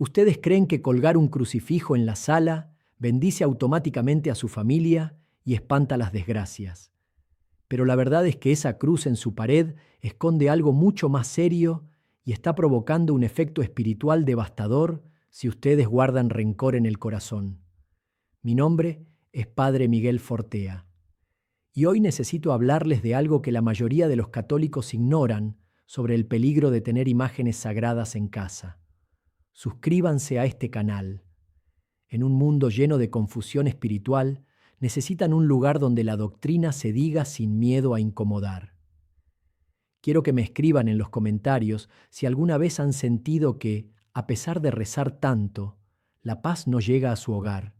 ¿Ustedes creen que colgar un crucifijo en la sala bendice automáticamente a su familia y espanta las desgracias? Pero la verdad es que esa cruz en su pared esconde algo mucho más serio y está provocando un efecto espiritual devastador si ustedes guardan rencor en el corazón. Mi nombre es Padre Miguel Fortea y hoy necesito hablarles de algo que la mayoría de los católicos ignoran sobre el peligro de tener imágenes sagradas en casa. Suscríbanse a este canal. En un mundo lleno de confusión espiritual, necesitan un lugar donde la doctrina se diga sin miedo a incomodar. Quiero que me escriban en los comentarios si alguna vez han sentido que, a pesar de rezar tanto, la paz no llega a su hogar,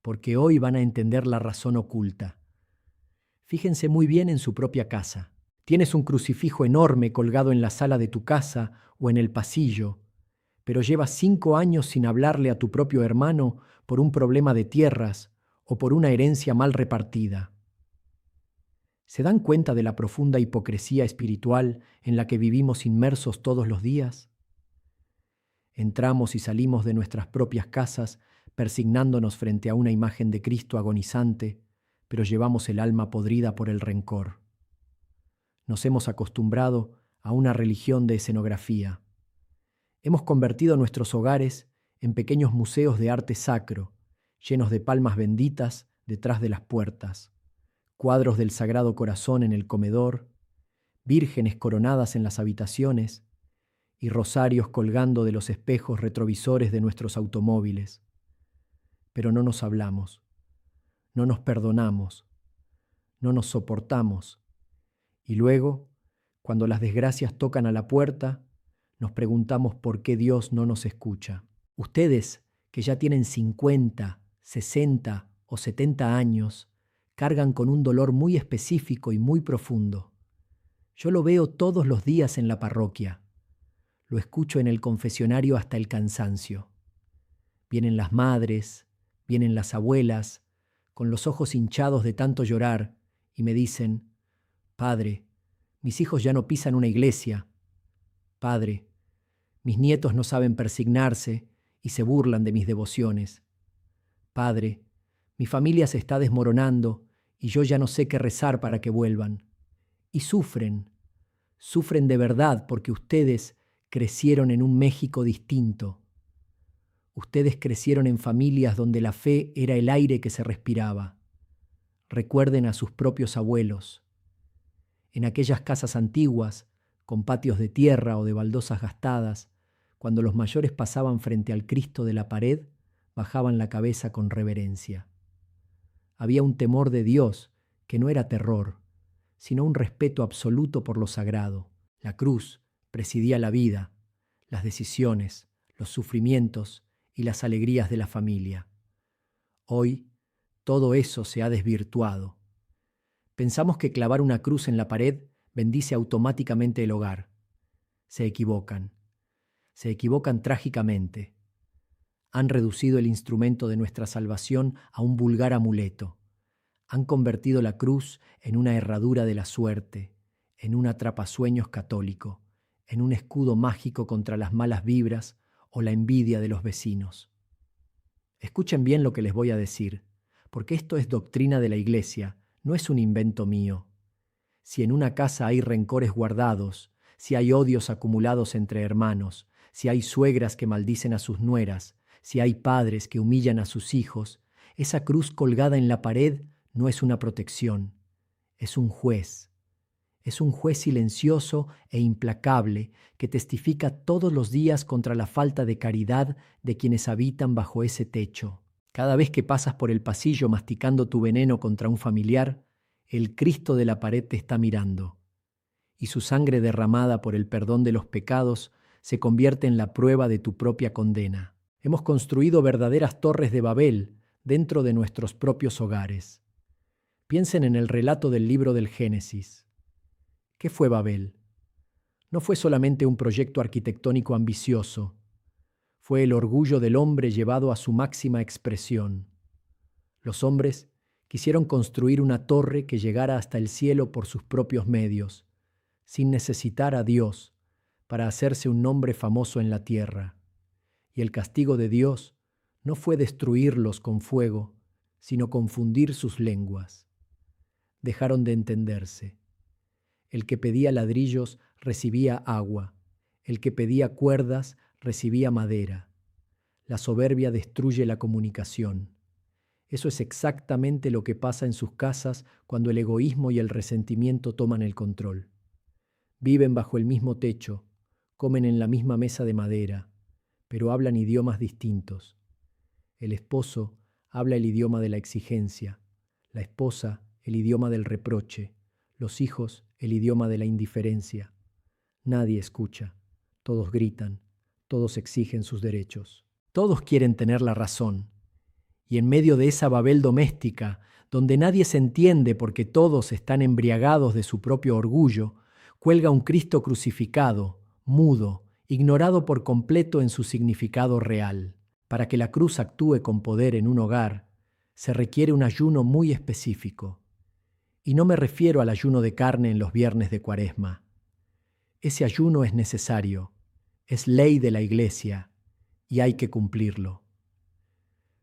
porque hoy van a entender la razón oculta. Fíjense muy bien en su propia casa. Tienes un crucifijo enorme colgado en la sala de tu casa o en el pasillo, pero llevas 5 años sin hablarle a tu propio hermano por un problema de tierras o por una herencia mal repartida. ¿Se dan cuenta de la profunda hipocresía espiritual en la que vivimos inmersos todos los días? Entramos y salimos de nuestras propias casas persignándonos frente a una imagen de Cristo agonizante, pero llevamos el alma podrida por el rencor. Nos hemos acostumbrado a una religión de escenografía. Hemos convertido nuestros hogares en pequeños museos de arte sacro, llenos de palmas benditas detrás de las puertas, cuadros del Sagrado Corazón en el comedor, vírgenes coronadas en las habitaciones y rosarios colgando de los espejos retrovisores de nuestros automóviles. Pero no nos hablamos, no nos perdonamos, no nos soportamos. Y luego, cuando las desgracias tocan a la puerta, nos preguntamos por qué Dios no nos escucha. Ustedes, que ya tienen 50, 60 o 70 años, cargan con un dolor muy específico y muy profundo. Yo lo veo todos los días en la parroquia. Lo escucho en el confesionario hasta el cansancio. Vienen las madres, vienen las abuelas, con los ojos hinchados de tanto llorar, y me dicen: Padre, mis hijos ya no pisan una iglesia. Padre, mis nietos no saben persignarse y se burlan de mis devociones. Padre, mi familia se está desmoronando y yo ya no sé qué rezar para que vuelvan. Y sufren de verdad porque ustedes crecieron en un México distinto. Ustedes crecieron en familias donde la fe era el aire que se respiraba. Recuerden a sus propios abuelos. En aquellas casas antiguas, con patios de tierra o de baldosas gastadas, cuando los mayores pasaban frente al Cristo de la pared, bajaban la cabeza con reverencia. Había un temor de Dios que no era terror, sino un respeto absoluto por lo sagrado. La cruz presidía la vida, las decisiones, los sufrimientos y las alegrías de la familia. Hoy, todo eso se ha desvirtuado. Pensamos que clavar una cruz en la pared bendice automáticamente el hogar. Se equivocan trágicamente. Han reducido el instrumento de nuestra salvación a un vulgar amuleto. Han convertido la cruz en una herradura de la suerte, en un atrapasueños católico, en un escudo mágico contra las malas vibras o la envidia de los vecinos. Escuchen bien lo que les voy a decir, porque esto es doctrina de la Iglesia, no es un invento mío. Si en una casa hay rencores guardados, si hay odios acumulados entre hermanos, si hay suegras que maldicen a sus nueras, si hay padres que humillan a sus hijos, esa cruz colgada en la pared no es una protección, es un juez. Es un juez silencioso e implacable que testifica todos los días contra la falta de caridad de quienes habitan bajo ese techo. Cada vez que pasas por el pasillo masticando tu veneno contra un familiar, el Cristo de la pared te está mirando, y su sangre derramada por el perdón de los pecados se convierte en la prueba de tu propia condena. Hemos construido verdaderas torres de Babel dentro de nuestros propios hogares. Piensen en el relato del libro del Génesis. ¿Qué fue Babel? No fue solamente un proyecto arquitectónico ambicioso, fue el orgullo del hombre llevado a su máxima expresión. Los hombres quisieron construir una torre que llegara hasta el cielo por sus propios medios, sin necesitar a Dios para hacerse un nombre famoso en la tierra. Y el castigo de Dios no fue destruirlos con fuego, sino confundir sus lenguas. Dejaron de entenderse. El que pedía ladrillos recibía agua, el que pedía cuerdas recibía madera. La soberbia destruye la comunicación. Eso es exactamente lo que pasa en sus casas cuando el egoísmo y el resentimiento toman el control. Viven bajo el mismo techo, comen en la misma mesa de madera, pero hablan idiomas distintos. El esposo habla el idioma de la exigencia, la esposa el idioma del reproche, los hijos el idioma de la indiferencia. Nadie escucha, todos gritan, todos exigen sus derechos. Todos quieren tener la razón. Y en medio de esa Babel doméstica, donde nadie se entiende porque todos están embriagados de su propio orgullo, cuelga un Cristo crucificado, mudo, ignorado por completo en su significado real. Para que la cruz actúe con poder en un hogar, se requiere un ayuno muy específico. Y no me refiero al ayuno de carne en los viernes de Cuaresma. Ese ayuno es necesario, es ley de la Iglesia, y hay que cumplirlo.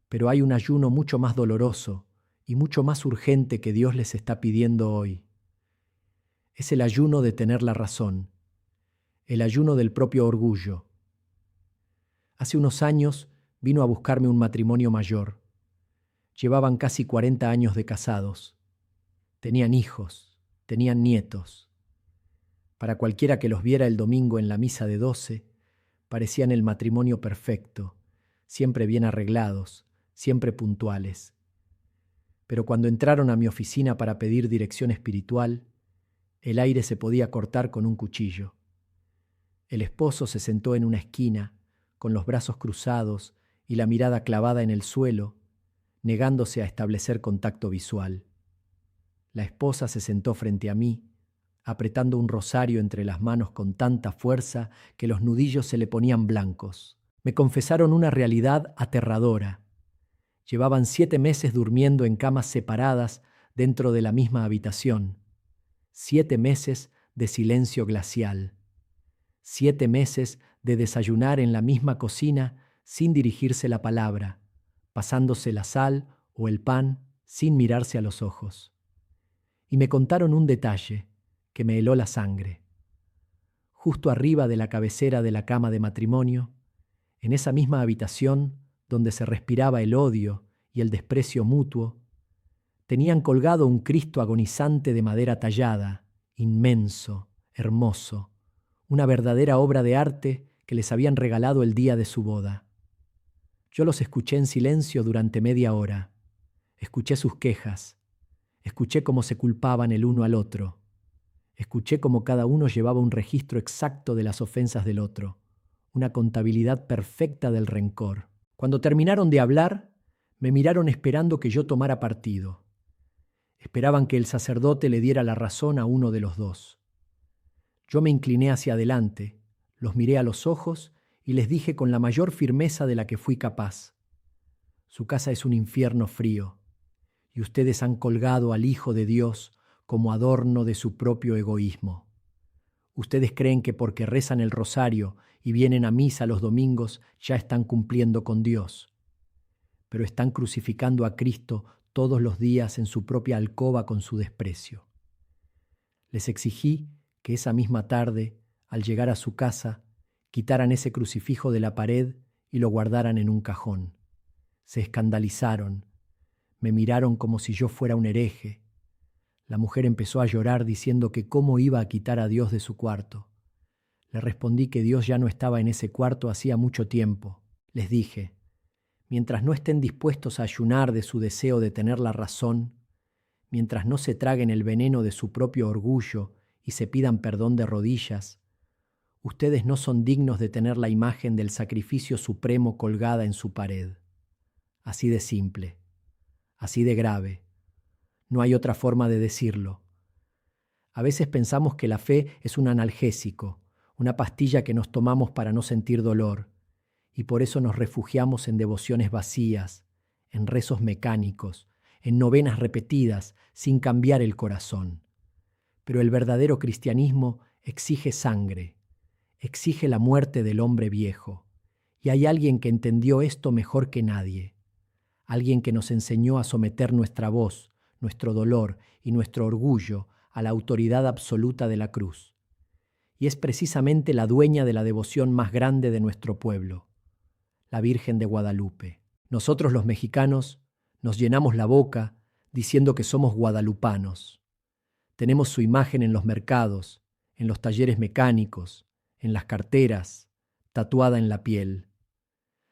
Pero hay un ayuno mucho más doloroso y mucho más urgente que Dios les está pidiendo hoy. Es el ayuno de tener la razón, el ayuno del propio orgullo. Hace unos años vino a buscarme un matrimonio mayor. Llevaban casi 40 años de casados. Tenían hijos, tenían nietos. Para cualquiera que los viera el domingo en la misa de 12, parecían el matrimonio perfecto, siempre bien arreglados, siempre puntuales. Pero cuando entraron a mi oficina para pedir dirección espiritual, el aire se podía cortar con un cuchillo. El esposo se sentó en una esquina, con los brazos cruzados y la mirada clavada en el suelo, negándose a establecer contacto visual. La esposa se sentó frente a mí, apretando un rosario entre las manos con tanta fuerza que los nudillos se le ponían blancos. Me confesaron una realidad aterradora. Llevaban 7 meses durmiendo en camas separadas dentro de la misma habitación. 7 meses de silencio glacial. 7 meses de desayunar en la misma cocina sin dirigirse la palabra, pasándose la sal o el pan sin mirarse a los ojos. Y me contaron un detalle que me heló la sangre. Justo arriba de la cabecera de la cama de matrimonio, en esa misma habitación donde se respiraba el odio y el desprecio mutuo, tenían colgado un Cristo agonizante de madera tallada, inmenso, hermoso, una verdadera obra de arte que les habían regalado el día de su boda. Yo los escuché en silencio durante media hora. Escuché sus quejas. Escuché cómo se culpaban el uno al otro. Escuché cómo cada uno llevaba un registro exacto de las ofensas del otro, una contabilidad perfecta del rencor. Cuando terminaron de hablar, me miraron esperando que yo tomara partido. Esperaban que el sacerdote le diera la razón a uno de los dos. Yo me incliné hacia adelante, los miré a los ojos y les dije con la mayor firmeza de la que fui capaz: su casa es un infierno frío, y ustedes han colgado al Hijo de Dios como adorno de su propio egoísmo. Ustedes creen que porque rezan el rosario y vienen a misa los domingos ya están cumpliendo con Dios, pero están crucificando a Cristo todos los días en su propia alcoba con su desprecio. Les exigí que esa misma tarde, al llegar a su casa, quitaran ese crucifijo de la pared y lo guardaran en un cajón. Se escandalizaron, me miraron como si yo fuera un hereje. La mujer empezó a llorar diciendo que cómo iba a quitar a Dios de su cuarto. Le respondí que Dios ya no estaba en ese cuarto hacía mucho tiempo. Les dije: mientras no estén dispuestos a ayunar de su deseo de tener la razón, mientras no se traguen el veneno de su propio orgullo y se pidan perdón de rodillas, ustedes no son dignos de tener la imagen del sacrificio supremo colgada en su pared. Así de simple, así de grave. No hay otra forma de decirlo. A veces pensamos que la fe es un analgésico, una pastilla que nos tomamos para no sentir dolor, y por eso nos refugiamos en devociones vacías, en rezos mecánicos, en novenas repetidas, sin cambiar el corazón. Pero el verdadero cristianismo exige sangre, exige la muerte del hombre viejo, Y hay alguien que entendió esto mejor que nadie, alguien que nos enseñó a someter nuestra voz, nuestro dolor y nuestro orgullo a la autoridad absoluta de la cruz. Y es precisamente la dueña de la devoción más grande de nuestro pueblo, la Virgen de Guadalupe. Nosotros los mexicanos nos llenamos la boca diciendo que somos guadalupanos. Tenemos su imagen en los mercados, en los talleres mecánicos, en las carteras, tatuada en la piel.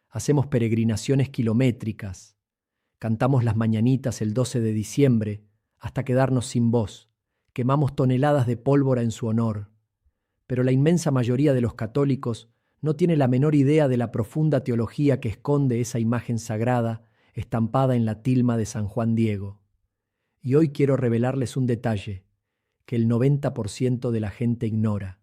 Hacemos peregrinaciones kilométricas, cantamos las mañanitas el 12 de diciembre hasta quedarnos sin voz, quemamos toneladas de pólvora en su honor. Pero la inmensa mayoría de los católicos no tiene la menor idea de la profunda teología que esconde esa imagen sagrada estampada en la tilma de San Juan Diego. Y hoy quiero revelarles un detalle que el 90% de la gente ignora,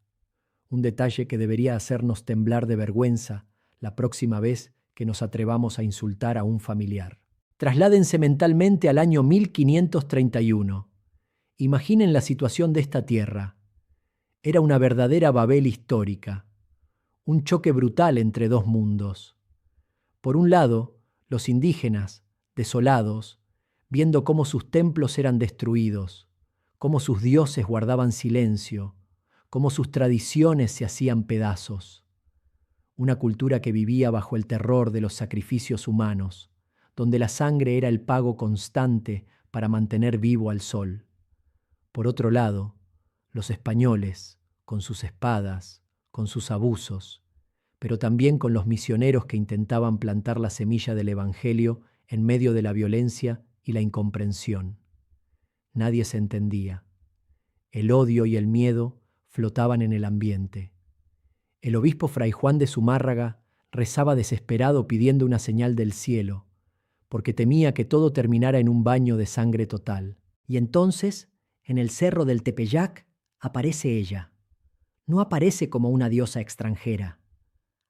un detalle que debería hacernos temblar de vergüenza la próxima vez que nos atrevamos a insultar a un familiar. Trasládense mentalmente al año 1531. Imaginen la situación de esta tierra. Era una verdadera Babel histórica, un choque brutal entre dos mundos. Por un lado, los indígenas, desolados, viendo cómo sus templos eran destruidos, cómo sus dioses guardaban silencio, cómo sus tradiciones se hacían pedazos. Una cultura que vivía bajo el terror de los sacrificios humanos, donde la sangre era el pago constante para mantener vivo al sol. Por otro lado, los españoles, con sus espadas, con sus abusos, pero también con los misioneros que intentaban plantar la semilla del Evangelio en medio de la violencia y la incomprensión. Nadie se entendía. El odio y el miedo flotaban en el ambiente. El obispo Fray Juan de Zumárraga rezaba desesperado pidiendo una señal del cielo, porque temía que todo terminara en un baño de sangre total. Y entonces, en el cerro del Tepeyac, aparece ella. No aparece como una diosa extranjera.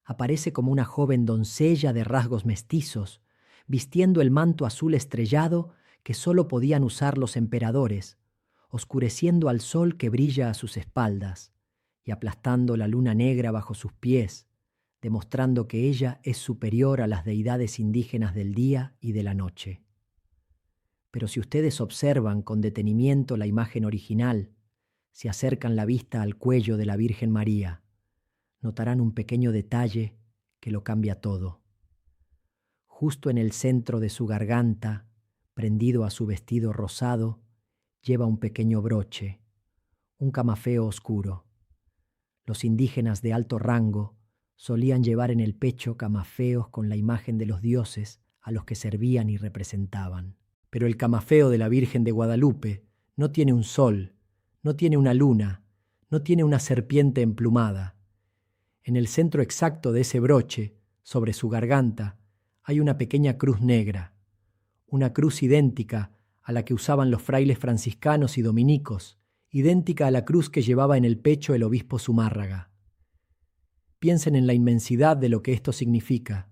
Aparece como una joven doncella de rasgos mestizos, vistiendo el manto azul estrellado que solo podían usar los emperadores, oscureciendo al sol que brilla a sus espaldas y aplastando la luna negra bajo sus pies, demostrando que ella es superior a las deidades indígenas del día y de la noche. Pero si ustedes observan con detenimiento la imagen original, si acercan la vista al cuello de la Virgen María, notarán un pequeño detalle que lo cambia todo. Justo en el centro de su garganta, prendido a su vestido rosado, lleva un pequeño broche, un camafeo oscuro. Los indígenas de alto rango solían llevar en el pecho camafeos con la imagen de los dioses a los que servían y representaban. Pero el camafeo de la Virgen de Guadalupe no tiene un sol, no tiene una luna, no tiene una serpiente emplumada. En el centro exacto de ese broche, sobre su garganta, hay una pequeña cruz negra, una cruz idéntica a la que usaban los frailes franciscanos y dominicos, idéntica a la cruz que llevaba en el pecho el obispo Zumárraga. Piensen en la inmensidad de lo que esto significa.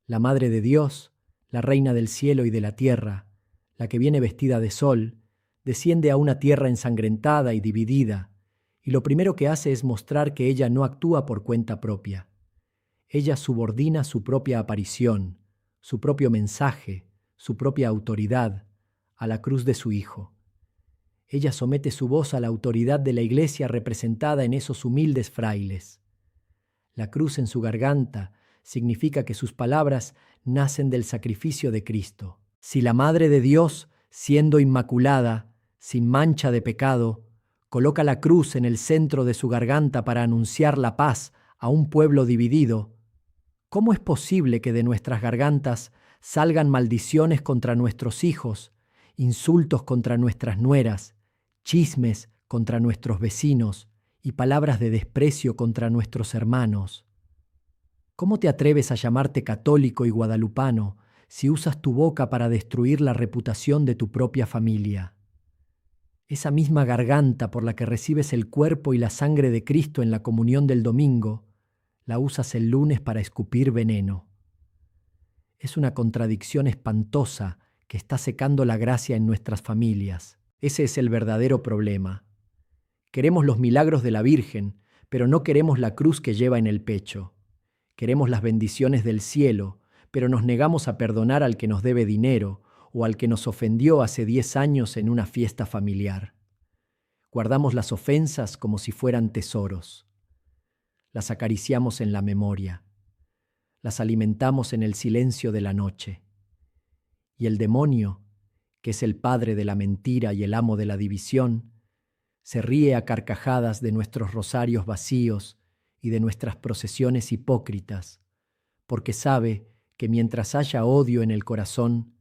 La Madre de Dios, la Reina del cielo y de la tierra, la que viene vestida de sol, desciende a una tierra ensangrentada y dividida, y lo primero que hace es mostrar que ella no actúa por cuenta propia. Ella subordina su propia aparición, su propio mensaje, su propia autoridad, a la cruz de su Hijo. Ella somete su voz a la autoridad de la Iglesia representada en esos humildes frailes. La cruz en su garganta significa que sus palabras nacen del sacrificio de Cristo. Si la Madre de Dios, siendo inmaculada, sin mancha de pecado, coloca la cruz en el centro de su garganta para anunciar la paz a un pueblo dividido, ¿cómo es posible que de nuestras gargantas salgan maldiciones contra nuestros hijos, insultos contra nuestras nueras, chismes contra nuestros vecinos y palabras de desprecio contra nuestros hermanos? ¿Cómo te atreves a llamarte católico y guadalupano si usas tu boca para destruir la reputación de tu propia familia? Esa misma garganta por la que recibes el cuerpo y la sangre de Cristo en la comunión del domingo, la usas el lunes para escupir veneno. Es una contradicción espantosa que está secando la gracia en nuestras familias. Ese es el verdadero problema. Queremos los milagros de la Virgen, pero no queremos la cruz que lleva en el pecho. Queremos las bendiciones del cielo, pero nos negamos a perdonar al que nos debe dinero o al que nos ofendió hace 10 años en una fiesta familiar. Guardamos las ofensas como si fueran tesoros. Las acariciamos en la memoria. Las alimentamos en el silencio de la noche. Y el demonio, que es el padre de la mentira y el amo de la división, se ríe a carcajadas de nuestros rosarios vacíos y de nuestras procesiones hipócritas, porque sabe que mientras haya odio en el corazón,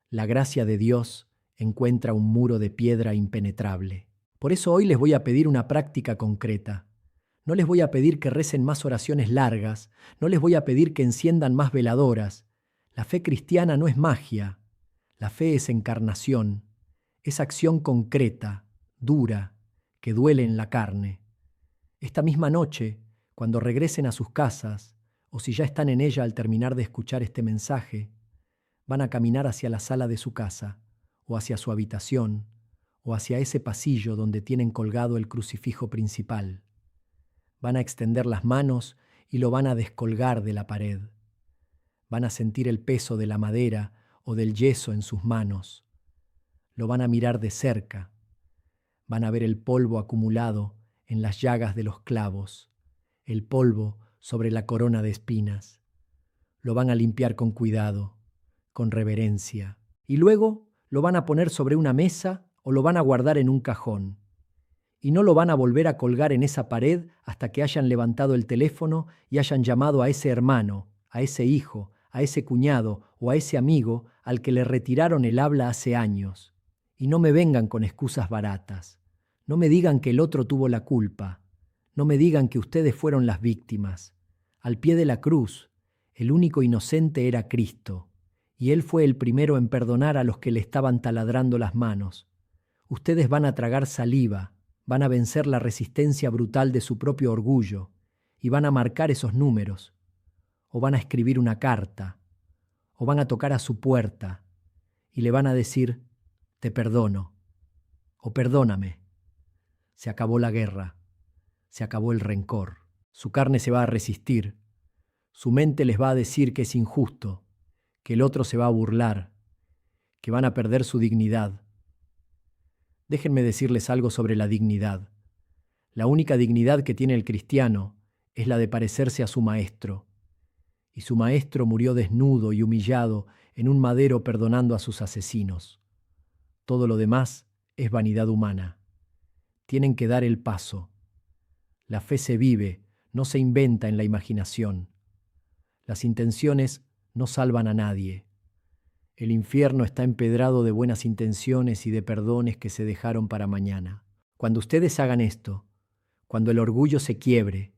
la gracia de Dios encuentra un muro de piedra impenetrable. Por eso hoy les voy a pedir una práctica concreta. No les voy a pedir que recen más oraciones largas, no les voy a pedir que enciendan más veladoras. La fe cristiana no es magia, la fe es encarnación, es acción concreta, dura, que duele en la carne. Esta misma noche, cuando regresen a sus casas, o si ya están en ella al terminar de escuchar este mensaje, van a caminar hacia la sala de su casa, o hacia su habitación, o hacia ese pasillo donde tienen colgado el crucifijo principal. Van a extender las manos y lo van a descolgar de la pared. Van a sentir el peso de la madera o del yeso en sus manos. Lo van a mirar de cerca. Van a ver el polvo acumulado en las llagas de los clavos, el polvo sobre la corona de espinas. Lo van a limpiar con cuidado, con reverencia, y luego lo van a poner sobre una mesa o lo van a guardar en un cajón. Y no lo van a volver a colgar en esa pared hasta que hayan levantado el teléfono y hayan llamado a ese hermano, a ese hijo, a ese cuñado o a ese amigo al que le retiraron el habla hace años. Y no me vengan con excusas baratas. No me digan que el otro tuvo la culpa. No me digan que ustedes fueron las víctimas. Al pie de la cruz, el único inocente era Cristo, y Él fue el primero en perdonar a los que le estaban taladrando las manos. Ustedes van a tragar saliva, van a vencer la resistencia brutal de su propio orgullo, y van a marcar esos números, o van a escribir una carta, o van a tocar a su puerta, y le van a decir, te perdono, o perdóname. Se acabó la guerra, se acabó el rencor. Su carne se va a resistir, su mente les va a decir que es injusto, que el otro se va a burlar, que van a perder su dignidad. Déjenme decirles algo sobre la dignidad. La única dignidad que tiene el cristiano es la de parecerse a su maestro. Y su maestro murió desnudo y humillado en un madero perdonando a sus asesinos. Todo lo demás es vanidad humana. Tienen que dar el paso. La fe se vive, no se inventa en la imaginación. Las intenciones no salvan a nadie. El infierno está empedrado de buenas intenciones y de perdones que se dejaron para mañana. Cuando ustedes hagan esto, cuando el orgullo se quiebre,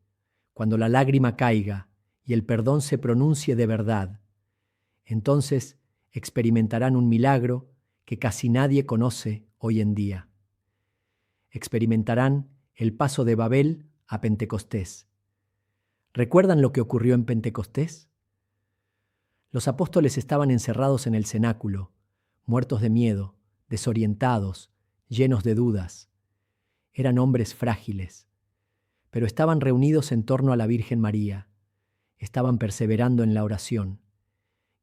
cuando la lágrima caiga y el perdón se pronuncie de verdad, entonces experimentarán un milagro que casi nadie conoce hoy en día. Experimentarán el paso de Babel a Pentecostés. ¿Recuerdan lo que ocurrió en Pentecostés? Los apóstoles estaban encerrados en el cenáculo, muertos de miedo, desorientados, llenos de dudas. Eran hombres frágiles, pero estaban reunidos en torno a la Virgen María, estaban perseverando en la oración,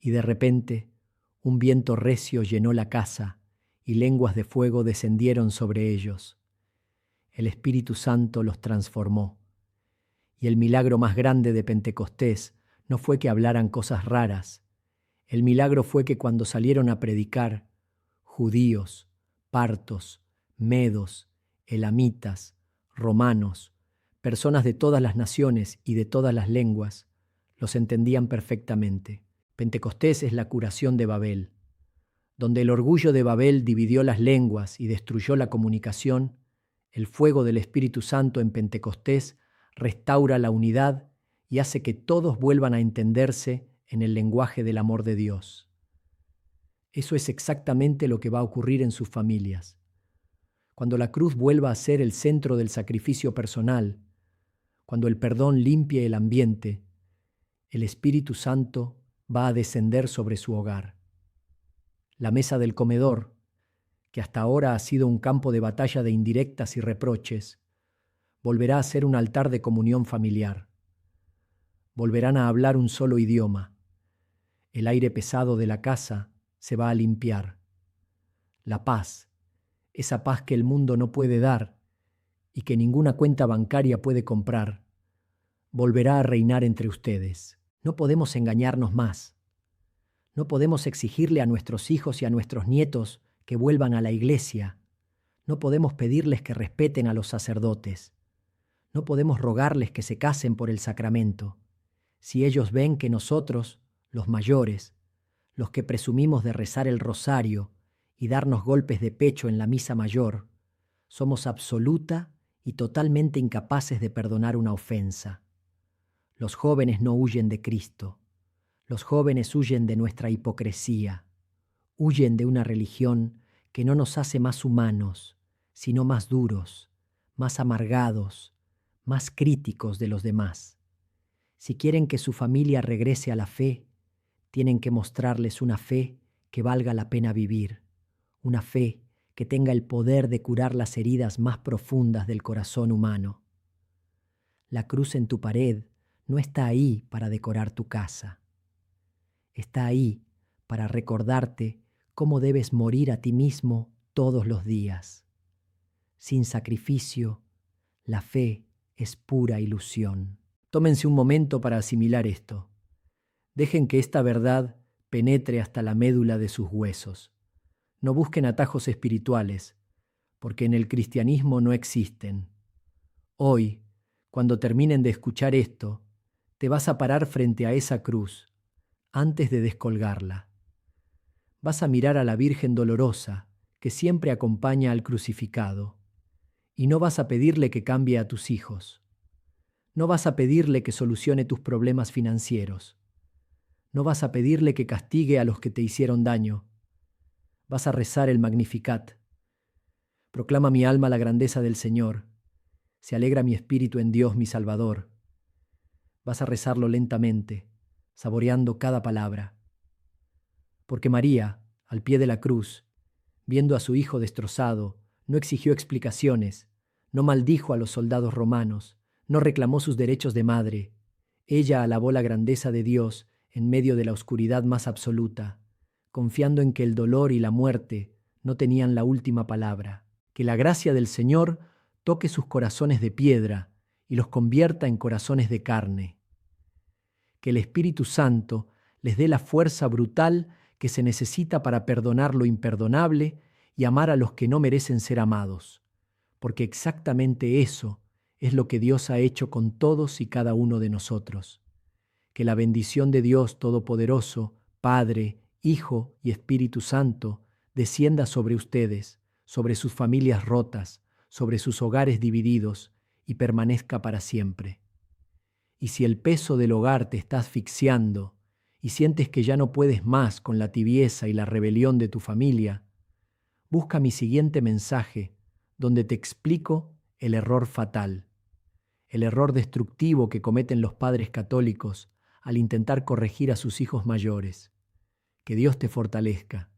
y de repente un viento recio llenó la casa y lenguas de fuego descendieron sobre ellos. El Espíritu Santo los transformó, y el milagro más grande de Pentecostés no fue que hablaran cosas raras. El milagro fue que cuando salieron a predicar, judíos, partos, medos, elamitas, romanos, personas de todas las naciones y de todas las lenguas, los entendían perfectamente. Pentecostés es la curación de Babel. Donde el orgullo de Babel dividió las lenguas y destruyó la comunicación, el fuego del Espíritu Santo en Pentecostés restaura la unidad y hace que todos vuelvan a entenderse en el lenguaje del amor de Dios. Eso es exactamente lo que va a ocurrir en sus familias. Cuando la cruz vuelva a ser el centro del sacrificio personal, cuando el perdón limpie el ambiente, el Espíritu Santo va a descender sobre su hogar. La mesa del comedor, que hasta ahora ha sido un campo de batalla de indirectas y reproches, volverá a ser un altar de comunión familiar. Volverán a hablar un solo idioma. El aire pesado de la casa se va a limpiar. La paz, esa paz que el mundo no puede dar y que ninguna cuenta bancaria puede comprar, volverá a reinar entre ustedes. No podemos engañarnos más. No podemos exigirle a nuestros hijos y a nuestros nietos que vuelvan a la iglesia. No podemos pedirles que respeten a los sacerdotes. No podemos rogarles que se casen por el sacramento. Si ellos ven que nosotros, los mayores, los que presumimos de rezar el rosario y darnos golpes de pecho en la misa mayor, somos absoluta y totalmente incapaces de perdonar una ofensa. Los jóvenes no huyen de Cristo. Los jóvenes huyen de nuestra hipocresía. Huyen de una religión que no nos hace más humanos, sino más duros, más amargados, más críticos de los demás. Si quieren que su familia regrese a la fe, tienen que mostrarles una fe que valga la pena vivir, una fe que tenga el poder de curar las heridas más profundas del corazón humano. La cruz en tu pared no está ahí para decorar tu casa. Está ahí para recordarte cómo debes morir a ti mismo todos los días. Sin sacrificio, la fe es pura ilusión. Tómense un momento para asimilar esto. Dejen que esta verdad penetre hasta la médula de sus huesos. No busquen atajos espirituales, porque en el cristianismo no existen. Hoy, cuando terminen de escuchar esto, te vas a parar frente a esa cruz, antes de descolgarla. Vas a mirar a la Virgen dolorosa, que siempre acompaña al crucificado, y no vas a pedirle que cambie a tus hijos. No vas a pedirle que solucione tus problemas financieros. No vas a pedirle que castigue a los que te hicieron daño. Vas a rezar el Magnificat. Proclama mi alma la grandeza del Señor. Se alegra mi espíritu en Dios mi Salvador. Vas a rezarlo lentamente, saboreando cada palabra. Porque María, al pie de la cruz, viendo a su hijo destrozado, no exigió explicaciones, no maldijo a los soldados romanos, no reclamó sus derechos de madre. Ella alabó la grandeza de Dios en medio de la oscuridad más absoluta, confiando en que el dolor y la muerte no tenían la última palabra. Que la gracia del Señor toque sus corazones de piedra y los convierta en corazones de carne. Que el Espíritu Santo les dé la fuerza brutal que se necesita para perdonar lo imperdonable y amar a los que no merecen ser amados, porque exactamente eso es lo que Dios ha hecho con todos y cada uno de nosotros. Que la bendición de Dios Todopoderoso, Padre, Hijo y Espíritu Santo, descienda sobre ustedes, sobre sus familias rotas, sobre sus hogares divididos, y permanezca para siempre. Y si el peso del hogar te está asfixiando y sientes que ya no puedes más con la tibieza y la rebelión de tu familia, busca mi siguiente mensaje, donde te explico el error fatal, el error destructivo que cometen los padres católicos al intentar corregir a sus hijos mayores. Que Dios te fortalezca.